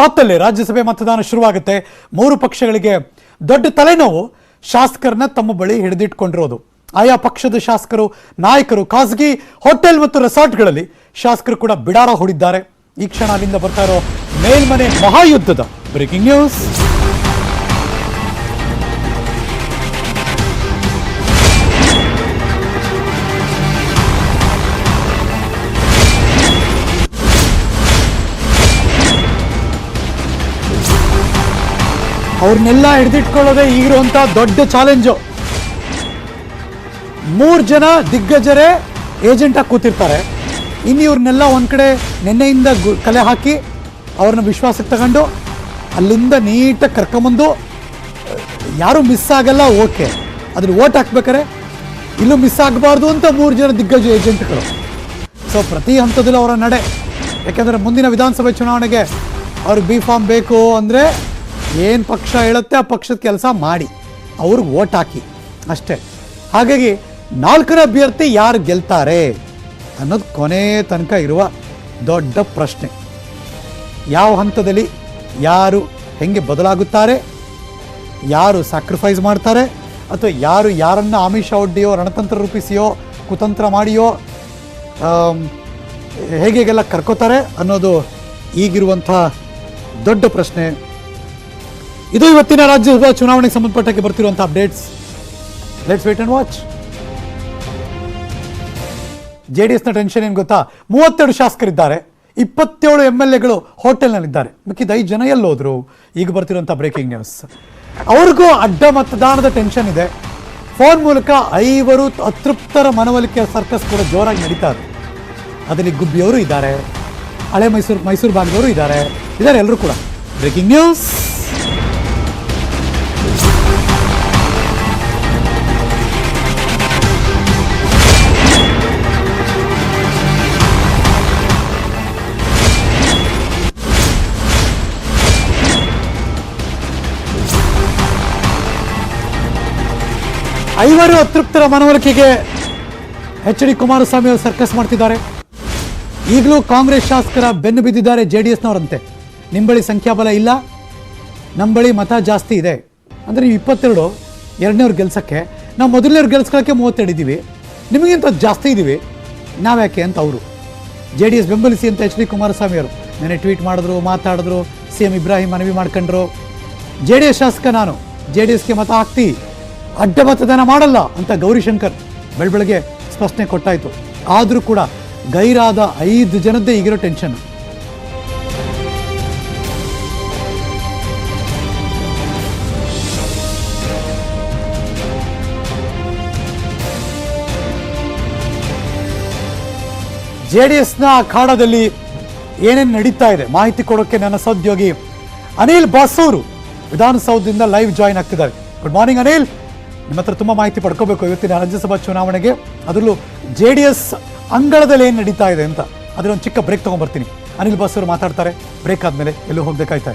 ಹೊತ್ತಲ್ಲಿ ರಾಜ್ಯಸಭೆ ಮತದಾನ ಶುರುವಾಗುತ್ತೆ. ಮೂರು ಪಕ್ಷಗಳಿಗೆ ದೊಡ್ಡ ತಲೆನೋವು ಶಾಸಕರನ್ನ ತಮ್ಮ ಬಳಿ ಹಿಡಿದಿಟ್ಕೊಂಡಿರೋದು. ಆಯಾ ಪಕ್ಷದ ಶಾಸಕರು, ನಾಯಕರು ಖಾಸಗಿ ಹೋಟೆಲ್ ಮತ್ತು ರೆಸಾರ್ಟ್ಗಳಲ್ಲಿ ಶಾಸಕರು ಕೂಡ ಬಿಡಾರ ಹೂಡಿದ್ದಾರೆ. ಈ ಕ್ಷಣ ಅಲ್ಲಿಂದ ಬರ್ತಾ ಇರೋ ಮೇಲ್ಮನೆ ಮಹಾಯುದ್ಧದ ಬ್ರೇಕಿಂಗ್ ನ್ಯೂಸ್. ಅವ್ರನ್ನೆಲ್ಲ ಹಿಡಿದಿಟ್ಕೊಳ್ಳೋದೇ ಈಗಿರುವಂತ ದೊಡ್ಡ ಚಾಲೆಂಜು. 3 ಜನ ದಿಗ್ಗಜರೇ ಏಜೆಂಟ್ ಆಗಿ ಕೂತಿರ್ತಾರೆ. ಇನ್ನು ಇವ್ರನ್ನೆಲ್ಲ ಒಂದ್ ಕಡೆ ನೆನ್ನೆಯಿಂದ ಕಲೆ ಹಾಕಿ ಅವ್ರನ್ನ ವಿಶ್ವಾಸಕ್ಕೆ ತಗೊಂಡು ಅಲ್ಲಿಂದ ನೀಟಾಗಿ ಕರ್ಕೊಂಬಂದು ಯಾರು ಮಿಸ್ ಆಗಲ್ಲ. ಓಕೆ, ಅದ್ರ ಓಟ್ ಹಾಕ್ಬೇಕಾರೆ ಇಲ್ಲೂ ಮಿಸ್ ಆಗಬಾರ್ದು ಅಂತ 3 ಜನ ದಿಗ್ಗಜ ಏಜೆಂಟ್ಗಳು. ಸೊ ಪ್ರತಿ ಹಂತದಲ್ಲೂ ಅವರ ನಡೆ. ಯಾಕೆಂದರೆ ಮುಂದಿನ ವಿಧಾನಸಭೆ ಚುನಾವಣೆಗೆ ಅವ್ರಿಗೆ ಬಿ ಫಾರ್ಮ್ ಬೇಕು ಅಂದರೆ ಏನು ಪಕ್ಷ ಹೇಳುತ್ತೆ ಆ ಪಕ್ಷದ ಕೆಲಸ ಮಾಡಿ ಅವ್ರಿಗೆ ಓಟ್ ಹಾಕಿ ಅಷ್ಟೇ. ಹಾಗಾಗಿ 4ರ ಅಭ್ಯರ್ಥಿ ಯಾರು ಗೆಲ್ತಾರೆ ಅನ್ನೋದು ಕೊನೆ ತನಕ ಇರುವ ದೊಡ್ಡ ಪ್ರಶ್ನೆ. ಯಾವ ಹಂತದಲ್ಲಿ ಯಾರು ಹೆಂಗೆ ಬದಲಾಗುತ್ತಾರೆ, ಯಾರು ಸ್ಯಾಕ್ರಿಫೈಸ್ ಮಾಡ್ತಾರೆ, ಅಥವಾ ಯಾರು ಯಾರನ್ನು ಆಮಿಷ ಒಡ್ಡಿಯೋ, ರಣತಂತ್ರ ರೂಪಿಸಿಯೋ, ಕುತಂತ್ರ ಮಾಡಿಯೋ ಹೇಗೆಲ್ಲ ಕರ್ಕೋತಾರೆ ಅನ್ನೋದು ಈಗಿರುವಂಥ ದೊಡ್ಡ ಪ್ರಶ್ನೆ. ಇದು ಇವತ್ತಿನ ರಾಜ್ಯಸಭಾ ಚುನಾವಣೆಗೆ ಸಂಬಂಧಪಟ್ಟಕ್ಕೆ ಬರ್ತಿರುವಂಥ updates. Let's wait and watch. JDSನ ಟೆನ್ಷನ್ ಏನು ಗೊತ್ತಾ? 32 ಶಾಸಕರಿದ್ದಾರೆ, 27 MLAಗಳು ಹೋಟೆಲ್ನಲ್ಲಿದ್ದಾರೆ. ಮಿಕ್ಕಿದ 5 ಜನ ಎಲ್ಲೋದ್ರು? ಈಗ ಬರ್ತಿರುವಂಥ ಬ್ರೇಕಿಂಗ್ ನ್ಯೂಸ್. ಅವ್ರಿಗೂ ಅಡ್ಡ ಮತದಾನದ ಟೆನ್ಷನ್ ಇದೆ. ಫೋನ್ ಮೂಲಕ 5 ಅತೃಪ್ತರ ಮನವೊಲಿಕೆ ಸರ್ಕಸ್ ಕೂಡ ಜೋರಾಗಿ ನಡೀತಾ ಇದೆ. ಅದರಲ್ಲಿ ಗುಬ್ಬಿಯವರು ಇದ್ದಾರೆ, ಹಳೆ ಮೈಸೂರು ಭಾಗದವರು ಇದ್ದಾರೆ ಎಲ್ಲರೂ ಕೂಡ. Breaking news. ಐವರು ಅತೃಪ್ತರ ಮನವೊಲಿಕೆಗೆ HD ಕುಮಾರಸ್ವಾಮಿ ಅವರು ಸರ್ಕಸ್ ಮಾಡ್ತಿದ್ದಾರೆ. ಈಗಲೂ ಕಾಂಗ್ರೆಸ್ ಶಾಸಕರ ಬೆನ್ನು ಬಿದ್ದಿದ್ದಾರೆ JDSನವರಂತೆ. ನಿಮ್ಮ ಬಳಿ ಸಂಖ್ಯಾಬಲ ಇಲ್ಲ, ನಮ್ಮ ಬಳಿ ಮತ ಜಾಸ್ತಿ ಇದೆ ಅಂದರೆ ನೀವು 22, ಎರಡನೇವ್ರು ಗೆಲ್ಸೋಕ್ಕೆ ನಾವು ಮೊದಲನೇವ್ರು ಗೆಲ್ಸ್ಕೊಳ್ಳೋಕ್ಕೆ 32 ಇದ್ದೀವಿ, ನಿಮಗಿಂತ ಜಾಸ್ತಿ ಇದ್ದೀವಿ, ನಾವ್ಯಾಕೆ ಅಂತ ಅವರು JDS ಬೆಂಬಲಿಸಿ ಅಂತ HD ಕುಮಾರಸ್ವಾಮಿ ಅವರು ನೆನ್ನೆ ಟ್ವೀಟ್ ಮಾಡಿದ್ರು, ಮಾತಾಡಿದ್ರು. CM ಇಬ್ರಾಹಿಂ ಮನವಿ ಮಾಡ್ಕೊಂಡ್ರು, JDS ಶಾಸಕ ನಾನು, JDSಗೆ ಮತ ಹಾಕ್ತಿ, ಅಡ್ಡ ಮತದಾನ ಮಾಡಲ್ಲ ಅಂತ ಗೌರಿಶಂಕರ್ ಬೆಳಬೆಳಗ್ಗೆ ಸ್ಪಷ್ಟನೆ ಕೊಟ್ಟಾಯಿತು. ಆದರೂ ಕೂಡ ಗೈರಾದ 5 ಜನದ್ದೇ ಈಗಿರೋ ಟೆನ್ಷನ್. JDSನ ಅಖಾಡದಲ್ಲಿ ಏನೇನು ನಡೀತಾ ಇದೆ ಮಾಹಿತಿ ಕೊಡೋಕ್ಕೆ ನನ್ನ ಸಹೋದ್ಯೋಗಿ ಅನಿಲ್ ಬಾಸ್ ಅವರು ವಿಧಾನಸೌಧದಿಂದ ಲೈವ್ ಜಾಯಿನ್ ಆಗ್ತಿದ್ದಾರೆ. Good morning Anil. ನಿಮ್ಮ ಹತ್ರ ತುಂಬ ಮಾಹಿತಿ ಪಡ್ಕೋಬೇಕು ಇವತ್ತಿನ ರಾಜ್ಯಸಭಾ ಚುನಾವಣೆಗೆ, ಅದರಲ್ಲೂ JDS ಅಂಗಳದಲ್ಲಿ ಏನು ನಡೀತಾ ಇದೆ ಅಂತ. ಅದರೊಂದು ಚಿಕ್ಕ ಬ್ರೇಕ್ ತೊಗೊಂಡ್ಬರ್ತೀನಿ. ಅನಿಲ್ ಬಾಸ್ ಅವರು ಮಾತಾಡ್ತಾರೆ. ಬ್ರೇಕ್ ಆದಮೇಲೆ ಎಲ್ಲೂ ಹೋಗ್ಬೇಕಾಯ್ತಾ.